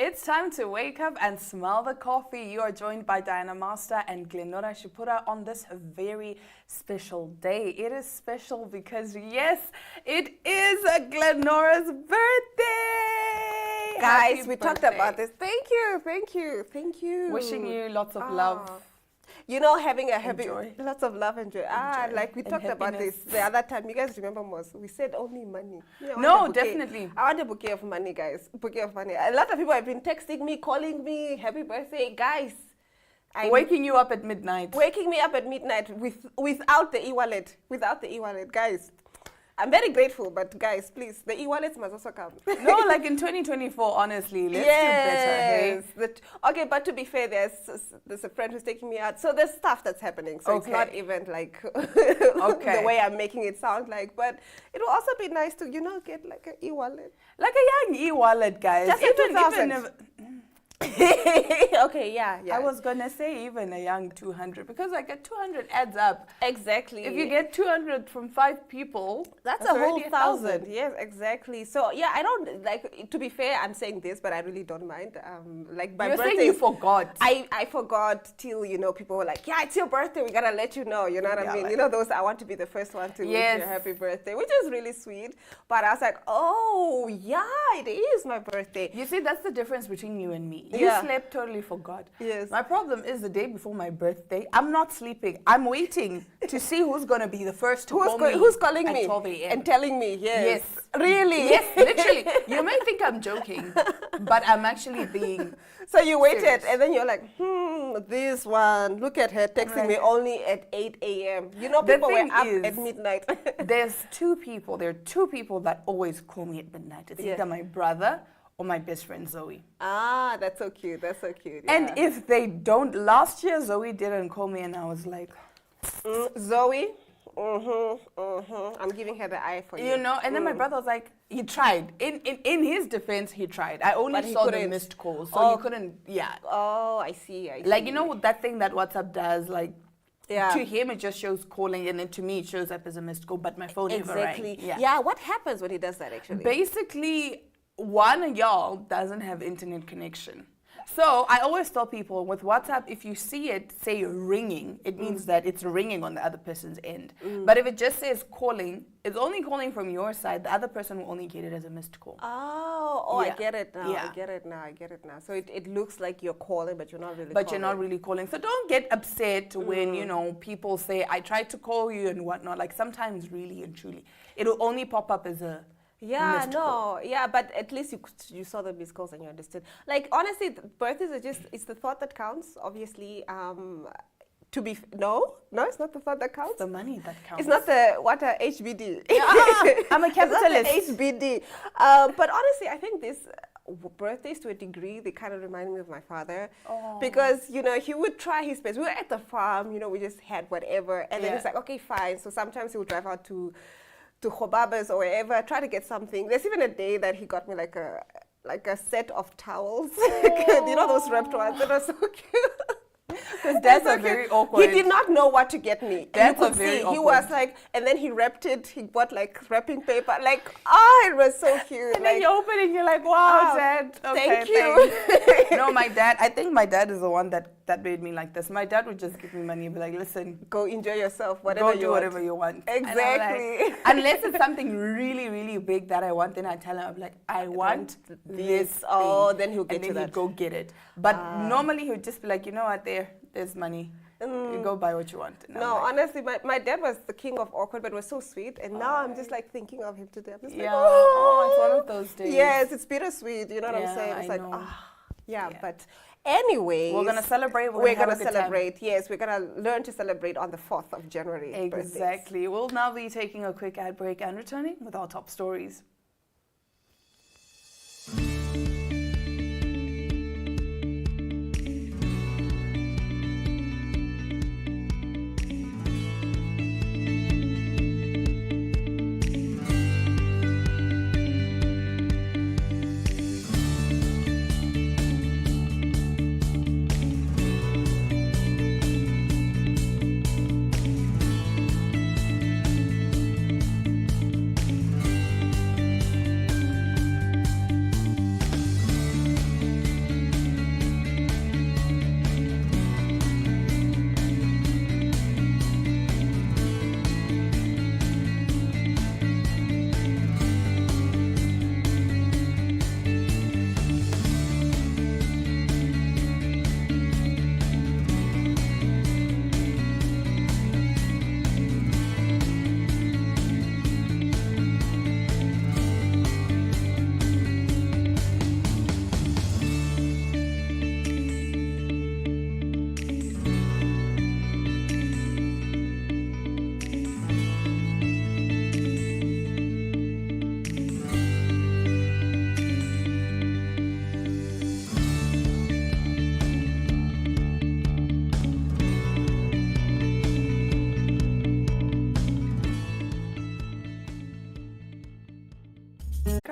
It's time to wake up and smell the coffee. You are joined by Diana Master and Glenora Shipura on this very special day. It is special because, yes, it is Glenora's birthday. Guys, Happy we talked birthday. about this. Thank you, thank you, thank you. Wishing you lots of love. You know, having a happy, Joy. lots of love and joy. Like we and talked about this happiness. the other time. You guys remember, Mos? We said only money. Yeah, I want No, a bouquet. definitely. I want a bouquet of money, guys. Bouquet of money. A lot of people have been texting me, calling me, happy birthday, guys. Waking you up at midnight. Waking me up at midnight without the e-wallet. Without the e-wallet, guys. I'm very grateful, but guys, please, the e-wallets must also come. No, like in 2024, honestly, let's do better, hey? Okay, but to be fair, there's a friend who's taking me out. So there's stuff that's happening. So it's not even like the way I'm making it sound like. But it will also be nice to, get like an e-wallet. Like a young e-wallet, guys. Just a 2000. Okay, yeah. I was going to say even a young 200 because like a 200 adds up. Exactly. If you get 200 from 5 people, that's a whole already 1,000. Yes, exactly. So yeah, I don't like. To be fair, I'm saying this, but I really don't mind. Like my You're birthday. saying you forgot. I forgot till people were like, yeah, it's your birthday. We gotta let you know. You know what I mean? Like, Those I want to be the first one to wish you a happy birthday, which is really sweet. But I was like, oh yeah, it is my birthday. You see, that's the difference between you and me. You slept, totally forgot. Yes. My problem is the day before my birthday, I'm not sleeping. I'm waiting to see who's going to be the first to call me. Who's calling at me 12 a.m. and telling me? Yes. Really? Yes, literally. You may think I'm joking, but I'm actually being So you waited, serious. and then you're like, this one, look at her texting me only at 8 a.m. People were up at midnight. There are two people that always call me at midnight. It's either my brother or my best friend Zoe. Ah, that's so cute. That's so cute. And Yeah. if they don't, last year Zoe didn't call me and I was like, Zoe, I'm giving her the eye for you. And then my brother was like, he tried. In his defense, he tried. I only saw the missed calls, so he couldn't, Oh, I see. Like, that thing that WhatsApp does, like, Yeah. to him it just shows calling, and then to me it shows up as a missed call, but my phone never rang. Exactly. Yeah. What happens when he does that actually? Basically, one of y'all doesn't have internet connection. So I always tell people with WhatsApp, if you see it say ringing, it means that it's ringing on the other person's end. But if it just says calling, it's only calling from your side. The other person will only get it as a missed call. I get it now. Yeah. I get it now. So it looks like you're calling, but you're not really But calling. you're not really calling. So don't get upset when, people say, I tried to call you and whatnot. Like sometimes really and truly, it'll only pop up as a Yeah, missed call. but at least you saw the missed calls and you understood. Like honestly, birthdays are it's the thought that counts. Obviously, no, it's not the thought that counts. It's the money that counts. It's not the HBD. I'm a capitalist. It's not the HBD. But honestly, I think this birthdays to a degree, they kind of remind me of my father. Because, he would try his best. We were at the farm, we just had whatever. And then it's like, okay, fine. So sometimes he would drive out to Khobabas or wherever, try to get something. There's even a day that he got me like a set of towels. Those wrapped ones that are so cute. Because dads are very awkward. He did not know what to get me. Dads You are could very see. awkward. He was like, and then he wrapped it. He bought like wrapping paper. Like, it was so cute. And then you open it and you're like, wow, Dad. Okay, thank you. thanks. No, I think my dad is the one that made me like this. My dad would just give me money and be like, listen, Go enjoy yourself, whatever go do whatever you want. And I'm Exactly. like, unless it's something really, really big that I want, then I tell him, I'm like, I want this thing. Then he'll get and you then that. he'd go get it. But normally he would just be like, you know what, there's money. You go buy what you want. And No, I'm like, honestly, my dad was the king of awkward, but was so sweet. And now I'm just like thinking of him today. I'm just like, it's one of those days. Yes, it's bittersweet. You know what I'm Yeah, saying? It's I like, know. yeah. But anyway, We're going to celebrate. We're going to celebrate. Yes, we're going to learn to celebrate on the 4th of January. birthdays. Exactly. We'll now be taking a quick ad break and returning with our top stories.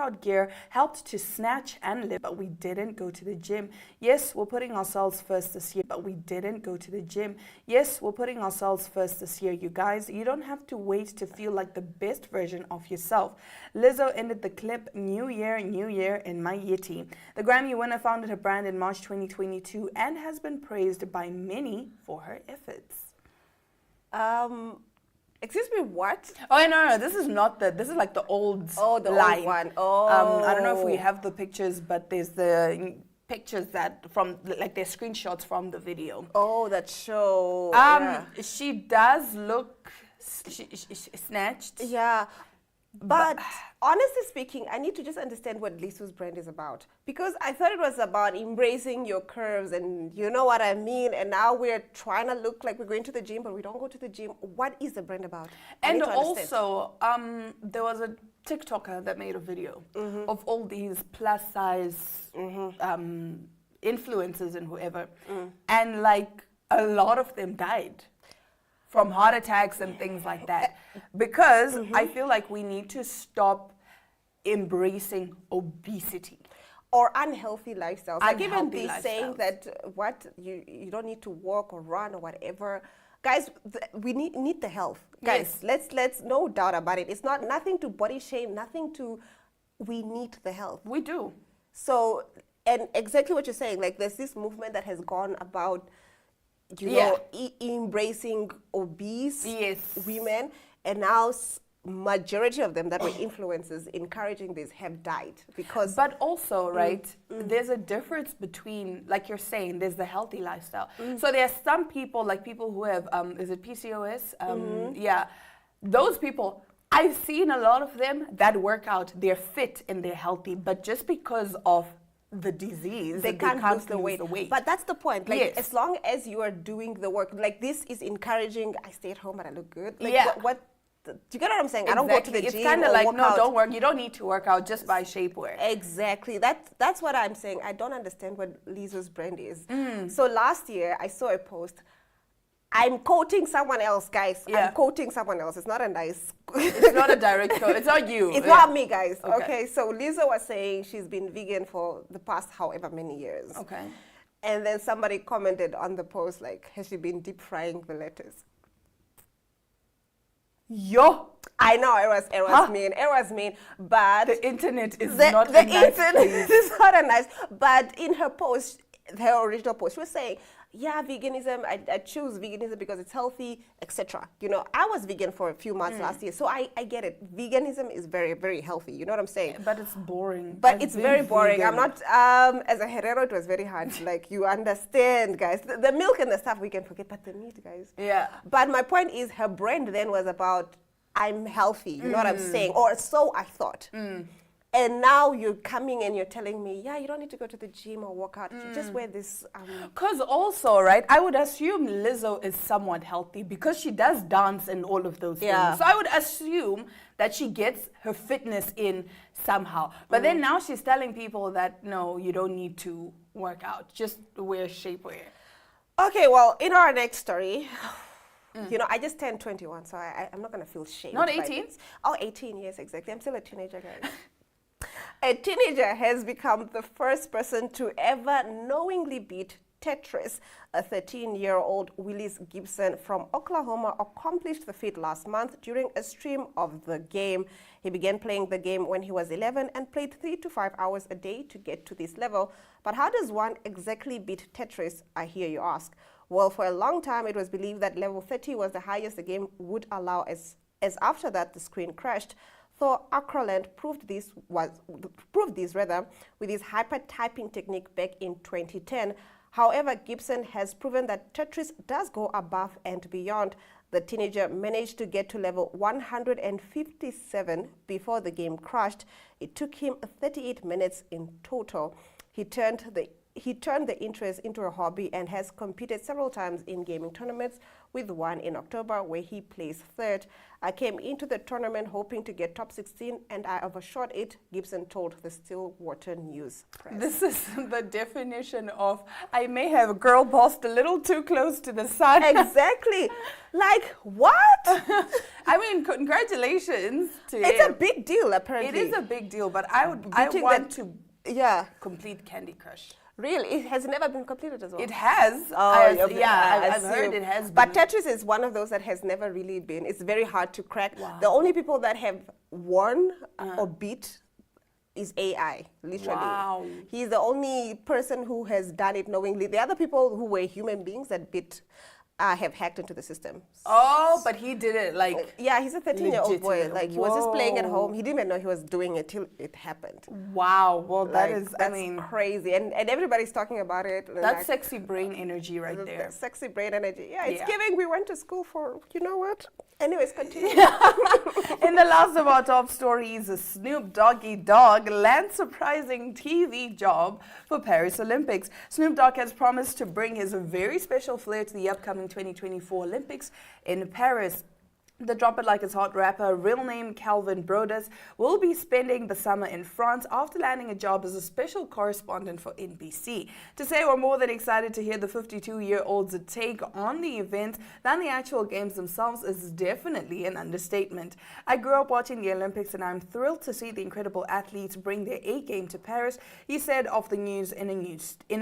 workout gear helped to snatch and lift, but we didn't go to the gym. Yes, we're putting ourselves first this year, but we didn't go to the gym. Yes, we're putting ourselves first this year, you guys. You don't have to wait to feel like the best version of yourself. Lizzo ended the clip, New Year in my Yeti. The Grammy winner founded her brand in March 2022 and has been praised by many for her efforts. Excuse me, what? Oh, no, this is not this is like the old line. Old one. Oh. I don't know if we have the pictures, but there's the pictures that from, like, they're screenshots from the video. Oh, that show. She does look snatched. Yeah. But honestly speaking, I need to just understand what Lizzo's brand is about. Because I thought it was about embracing your curves and you know what I mean. And now we're trying to look like we're going to the gym, but we don't go to the gym. What is the brand about? And also, there was a TikToker that made a video of all these plus size influencers and whoever. And like a lot of them died from heart attacks and things like that. Because I feel like we need to stop embracing obesity. Or unhealthy lifestyles. Like even Unhealthy this saying that you don't need to walk or run or whatever. Guys, we need the health. Guys, let's no doubt about it. It's not nothing to body shame, we need the health. We do. So, and exactly what you're saying, like there's this movement that has gone about you know, embracing obese women, and now majority of them that were influencers encouraging this have died because. But also, right, there's a difference between, like you're saying, there's the healthy lifestyle. So there's some people, like people who have, is it PCOS? Yeah, those people. I've seen a lot of them that work out. They're fit and they're healthy, but just because of the disease, they can't lose the weight. But that's the point. Like as long as you are doing the work, like this is encouraging. I stay at home but I look good. Like do you get what I'm saying? Exactly. I don't go to the gym. It's kind of like, no, don't work. You don't need to work out, just buy shapewear. Exactly. That's what I'm saying. I don't understand what Lizzo's brand is. So last year I saw a post. I'm quoting someone else, guys. I'm quoting someone else. It's not a nice... It's not a direct quote. It's not you. It's not me, guys. Okay, so Lizzo was saying she's been vegan for the past however many years. Okay. And then somebody commented on the post, like, has she been deep frying the lettuce? Yo! I know, it was mean. It was mean, but... The internet is not a nice place. Is not a nice... But in her post, her original post, she was saying... Yeah, veganism, I choose veganism because it's healthy, etc. You know, I was vegan for a few months last year, so I get it. Veganism is very, very healthy, you know what I'm saying? But it's boring. But it's very boring. Vegan. I'm not, as a Herero, it was very hard. Like, you understand, guys. The milk and the stuff we can forget, but the meat, guys. Yeah. But my point is, her brand then was about, I'm healthy, you know what I'm saying? Or so I thought. And now you're coming and you're telling me, yeah, you don't need to go to the gym or work out. You just wear this. Because also, right, I would assume Lizzo is somewhat healthy because she does dance and all of those things. So I would assume that she gets her fitness in somehow. But then now she's telling people that, no, you don't need to work out. Just wear shapewear. Okay, well, in our next story... You know, I just turned 21, so I'm not going to feel shame. Not 18? Oh, 18, yes, exactly. I'm still a teenager, guys. A teenager has become the first person to ever knowingly beat Tetris. A 13-year-old Willis Gibson from Oklahoma accomplished the feat last month during a stream of the game. He began playing the game when he was 11 and played 3 to 5 hours a day to get to this level. But how does one exactly beat Tetris, I hear you ask? Well, for a long time, it was believed that level 30 was the highest the game would allow, as after that, the screen crashed. Thor Acroland proved this with his hyper-typing technique back in 2010. However, Gibson has proven that Tetris does go above and beyond. The teenager managed to get to level 157 before the game crashed. It took him 38 minutes in total. He turned the he turned the interest into a hobby and has competed several times in gaming tournaments, with one in October where he placed third. I came into the tournament hoping to get top 16 and I overshot it, Gibson told the Stillwater News Press. This is the definition of I may have a girl bossed a little too close to the sun. Exactly. Like, what? I mean, congratulations to It's him. a big deal, apparently. It is a big deal, but I Beating want to Yeah. complete Candy Crush. Really? It has never been completed as well? It has. Oh, I've heard it has been. But Tetris is one of those that has never really been. It's very hard to crack. Wow. The only people that have won or beat is AI, literally. Wow. He's the only person who has done it knowingly. The other people who were human beings that beat have hacked into the system. Oh, but he did it like Yeah, he's a 13-year-old boy. legitimate. Like, he was just playing at Whoa. home. He didn't even know he was doing it till it happened. wow. Well, Like, that's that's crazy. And everybody's talking about it. that's like, sexy brain energy right the there. sexy brain energy. Yeah, it's Yeah. giving. We went to school for, you know what? Anyways, continue. In the last of our top stories, Snoop Doggy Dogg lands surprising TV job for Paris Olympics. Snoop Dogg has promised to bring his very special flair to the upcoming 2024 Olympics in Paris. The Drop It Like It's Hot rapper, real name Calvin Brodus, will be spending the summer in France after landing a job as a special correspondent for NBC. To say we're more than excited to hear the 52-year-old's take on the event than the actual games themselves is definitely an understatement. I grew up watching the Olympics and I'm thrilled to see the incredible athletes bring their A game to Paris, he said of the news in a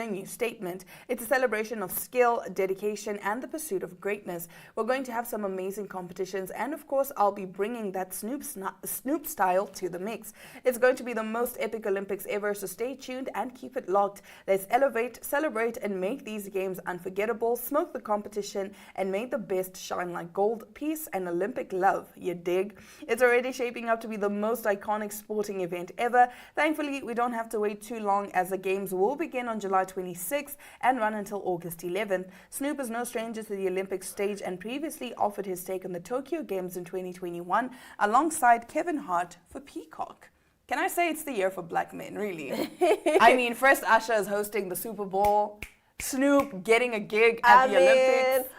new statement. It's a celebration of skill, dedication, and the pursuit of greatness. We're going to have some amazing competitions, and of course I'll be bringing that Snoop style to the mix. It's going to be the most epic Olympics ever, so stay tuned and keep it locked. Let's elevate, celebrate, and make these games unforgettable, smoke the competition, and make the best shine like gold. Peace and Olympic love, you dig? It's already shaping up to be the most iconic sporting event ever. Thankfully, we don't have to wait too long, as the games will begin on July 26th and run until August 11th. Snoop is no stranger to the Olympic stage and previously offered his take on the Tokyo Games in 2021 alongside Kevin Hart for Peacock. Can I say it's the year for black men, really? I mean, first Usher is hosting the Super Bowl, Snoop getting a gig at the Olympics.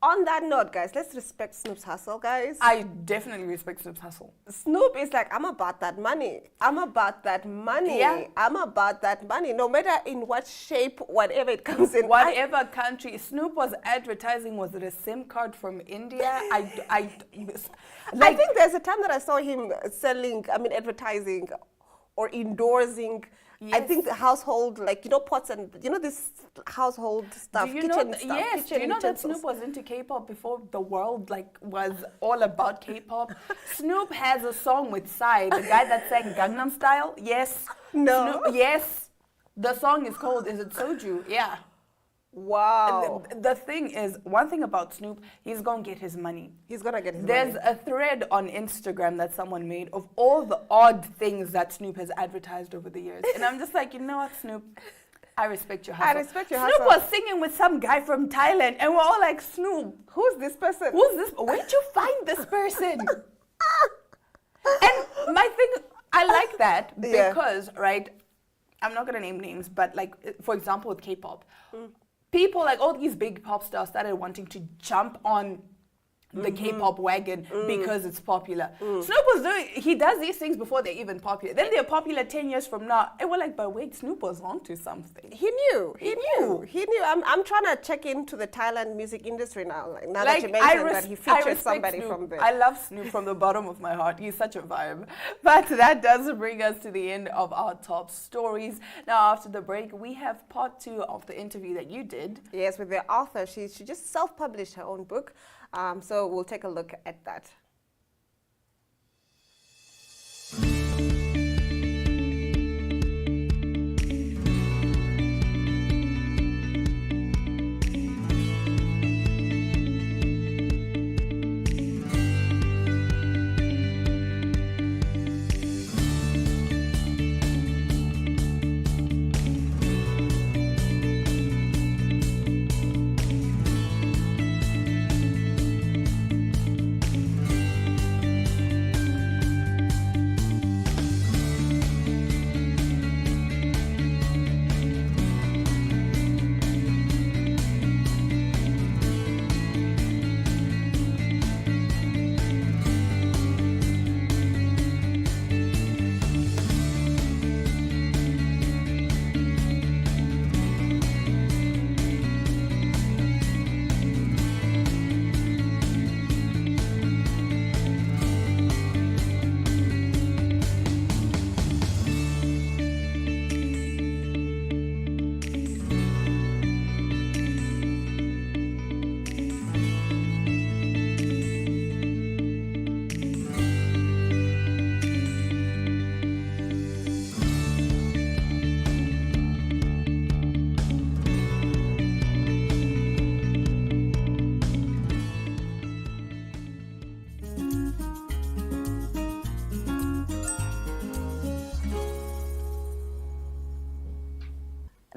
On that note, guys, let's respect Snoop's hustle, guys. I definitely respect Snoop's hustle. Snoop is like, I'm about that money. I'm about that money. Yeah. I'm about that money. No matter in what shape, whatever it comes in. Whatever country, Snoop was advertising, was it a SIM card from India? I think there's a time that I saw him advertising or endorsing. Yes. I think the household, like, pots and, this household stuff, Do you kitchen know? stuff. Yes. Kitchen Do you know that utensils. Snoop was into K-pop before the world was all about K-pop? Snoop has a song with Psy, the guy that sang Gangnam Style. Yes. No. Snoop, yes. The song is called Is It Soju? Yeah. Wow. The thing is, one thing about Snoop, he's going to get his money. He's going to get his There's money. a thread on Instagram that someone made of all the odd things that Snoop has advertised over the years. And I'm just like, you know what, Snoop? I respect your hustle. I respect your Snoop hustle. was singing with some guy from Thailand, and we're all like, Snoop, Who's this person? who's this? Where'd you find this person? And my thing, I like that Yeah. because, right, I'm not going to name names, but like, for example, with K-pop, people, like all these big pop stars started wanting to jump on the K-pop wagon because it's popular. Snoop he does these things before they're even popular. Then they're popular 10 years from now. And we're like, but wait, Snoop was onto something. He knew. He knew. I'm trying to check into the Thailand music industry now. Like, now that you mentioned that he featured somebody Snoop. from there. I love Snoop from the bottom of my heart. He's such a vibe. But that does bring us to the end of our top stories. Now, after the break, we have part 2 of the interview that you did. Yes, with the author. She just self-published her own book. So we'll take a look at that.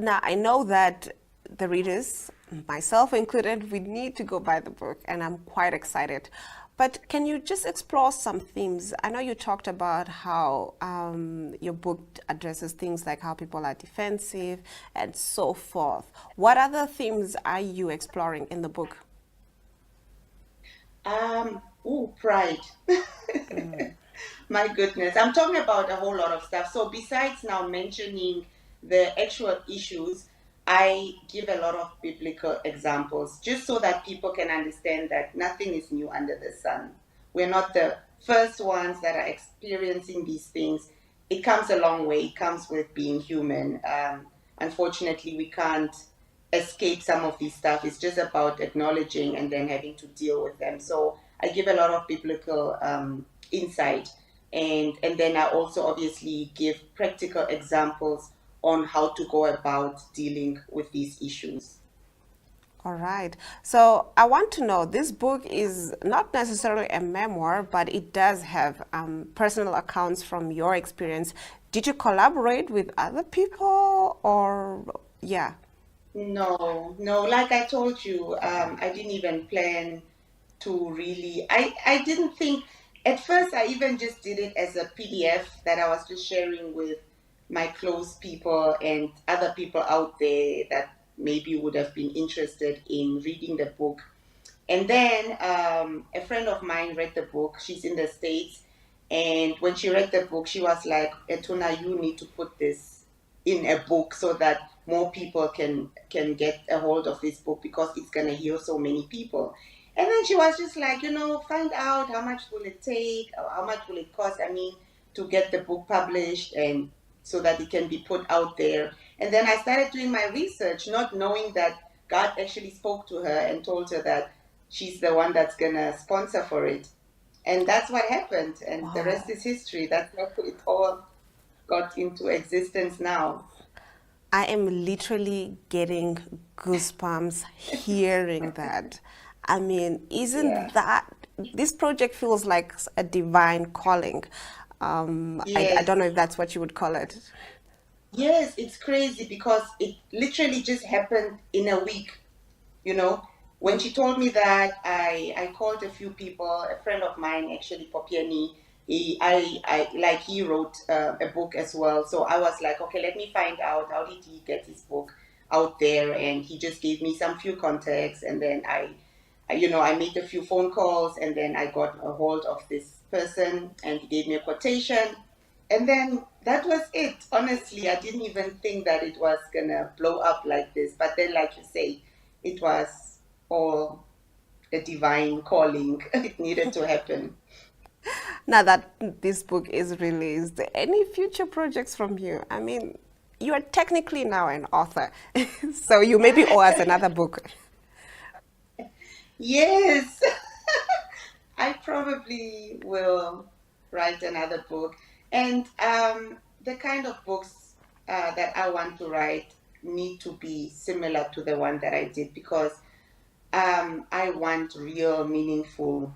Now, I know that the readers, myself included, we need to go buy the book, and I'm quite excited. But can you just explore some themes? I know you talked about how your book addresses things like how people are defensive and so forth. What other themes are you exploring in the book? Pride. My goodness, I'm talking about a whole lot of stuff. So besides now mentioning the actual issues, I give a lot of biblical examples just so that people can understand that nothing is new under the sun. We're not the first ones that are experiencing these things. It comes a long way. It comes with being human. Unfortunately, we can't escape some of these stuff. It's just about acknowledging and then having to deal with them. So I give a lot of biblical insight, and then I also obviously give practical examples on how to go about dealing with these issues. All right. So I want to know, this book is not necessarily a memoir, but it does have personal accounts from your experience. Did you collaborate with other people or, yeah? No, no, like I told you, I didn't even plan to really, I didn't think, at first I even just did it as a PDF that I was just sharing with my close people and other people out there that maybe would have been interested in reading the book. And then a friend of mine read the book. She's in the States. And when she read the book, she was like, Etuna, you need to put this in a book so that more people can get a hold of this book because it's going to heal so many people. And then she was just like, find out how much will it take, or how much will it cost, to get the book published and so that it can be put out there. And then I started doing my research, not knowing that God actually spoke to her and told her that she's the one that's going to sponsor for it. And that's what happened. And the rest is history. That's how it all got into existence now. I am literally getting goosebumps hearing that. I mean, isn't that, this project feels like a divine calling. I don't know if that's what you would call it. Yes, it's crazy because it literally just happened in a week. When she told me that, I called a few people. A friend of mine, actually, Popiani, he wrote a book as well. So I was like, okay, let me find out how did he get his book out there, and he just gave me some few contacts, and then I made a few phone calls, and then I got a hold of this person, and he gave me a quotation, and then that was it. Honestly, I didn't even think that it was gonna blow up like this. But then, like you say, it was all a divine calling. It needed to happen. Now that this book is released, any future projects from you? I mean, you are technically now an author, so you maybe owe us another book. Yes, I probably will write another book. And the kind of books that I want to write need to be similar to the one that I did because I want real, meaningful,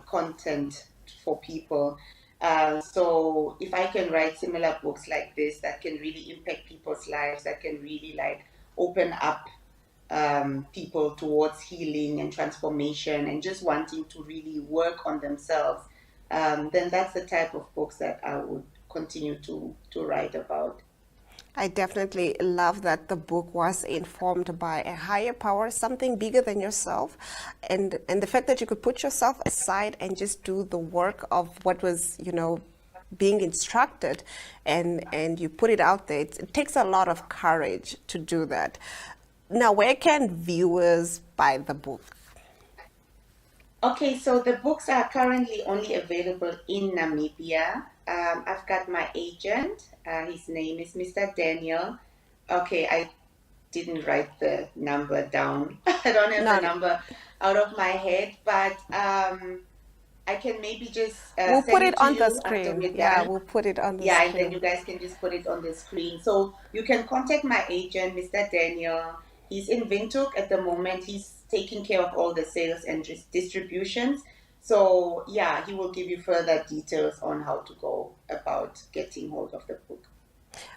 content for people. So if I can write similar books like this that can really impact people's lives, that can really like open up people towards healing and transformation and just wanting to really work on themselves, then that's the type of books that I would continue to write about. I definitely love that the book was informed by a higher power, something bigger than yourself. And the fact that you could put yourself aside and just do the work of what was, being instructed and you put it out there. It takes a lot of courage to do that. Now, where can viewers buy the book? Okay, so the books are currently only available in Namibia. I've got my agent. His name is Mr. Daniel. Okay, I didn't write the number down. I don't have the number out of my head, but I can maybe just we'll send put it to on the you after screen. we're Yeah, done. we'll put it on the Yeah, and screen. then you guys can just put it on the screen. So you can contact my agent, Mr. Daniel. He's in Windhoek at the moment. He's taking care of all the sales and distributions. So yeah, he will give you further details on how to go about getting hold of the book.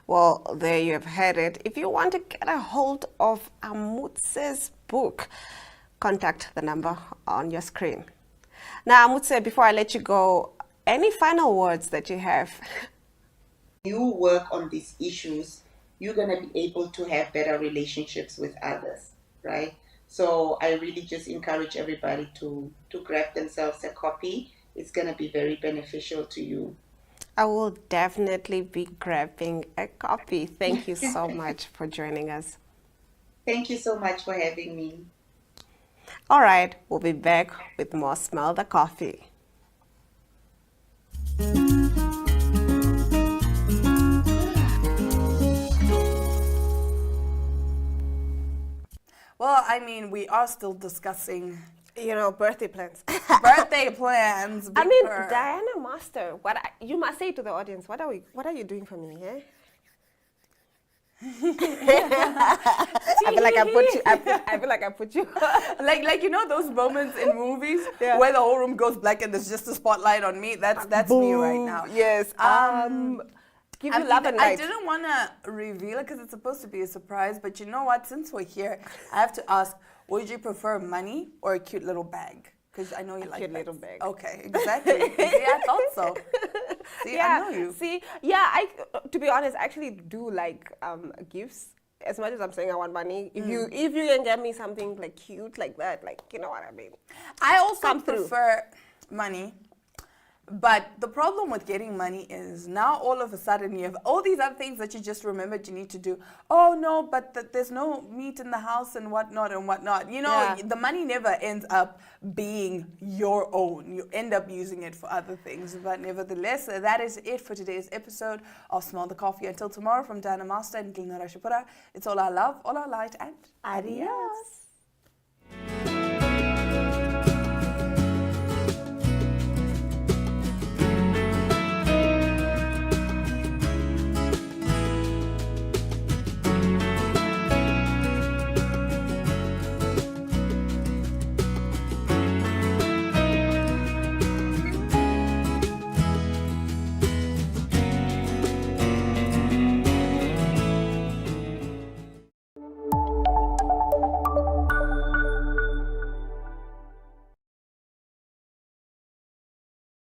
Well, there you have heard it. If you want to get a hold of Amutse's book, contact the number on your screen. Now, Amutse, before I let you go, any final words that you have? You work on these issues, you're going to be able to have better relationships with others, right? So I really just encourage everybody to grab themselves a copy. It's going to be very beneficial to you. I will definitely be grabbing a copy. Thank you so much for joining us. Thank you so much for having me. All right, we'll be back with more Smell the Coffee. Well, I mean, we are still discussing, Birthday plans. birthday plans. I mean, because- Diana Master, you must say to the audience, what are you doing for me, eh? I feel like I put you. like those moments in movies where the whole room goes black and there's just a spotlight on me. That's me right now. Yes. Give you love and I light. didn't want to reveal it because it's supposed to be a surprise. But you know what? Since we're here, I have to ask: would you prefer money or a cute little bag? Because I know you like cute bags. little bag. Okay, exactly. See, I thought so. See, I know you. See, yeah, to be honest, I actually do like gifts. As much as I'm saying I want money, if you can get me something like cute like that, like, you know what I mean. I also Come through. prefer money. But the problem with getting money is now all of a sudden you have all these other things that you just remembered you need to do. Oh no, but there's no meat in the house and whatnot and whatnot. You know, the money never ends up being your own. You end up using it for other things. But nevertheless, that is it for today's episode of Smell the Coffee. Until tomorrow, from Diana Master and Gilnara Shapura, it's all our love, all our light, and adios.